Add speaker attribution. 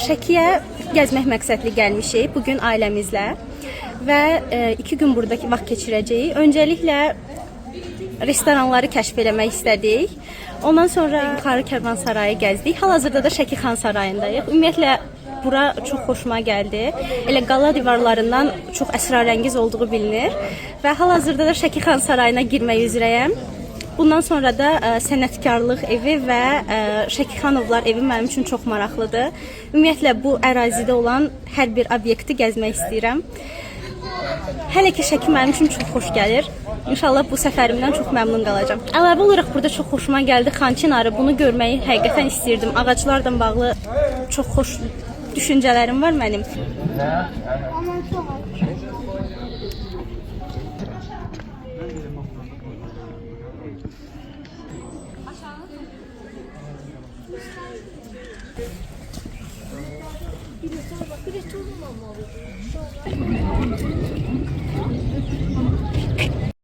Speaker 1: Şəkiyə gəzmək məqsədli gəlmişik bugün ailəmizlə və 2 gün buradakı vaxt keçirəcəyik. Öncəliklə restoranları kəşf eləmək istədik. Ondan sonra Yuxarı Kərvansarayı gəzdik. Hal-hazırda da Şəki Xan Sarayındayıq. Ümumiyyətlə bura çox xoşuma gəldi. Elə qala divarlarından çox əsrarəngiz olduğu bilinir və hal-hazırda da Şəki Xan Sarayına girmək üzrəyəm. Bundan sonra da sənətkarlıq evi və Şəkixanovlar evi mənim üçün çox maraqlıdır. Ümumiyyətlə bu ərazidə olan hər bir obyekti gəzmək istəyirəm. Hələ ki Şəki mənim üçün çox xoş gəlir. İnşallah bu səfərimdən çox məmnun qalacağam. Əlavə olaraq burada çox xoşuma gəldi Xan Çinarı. Bunu görməyi həqiqətən istəyirdim. Ağaclarla bağlı çox xoş düşüncələrim var mənim.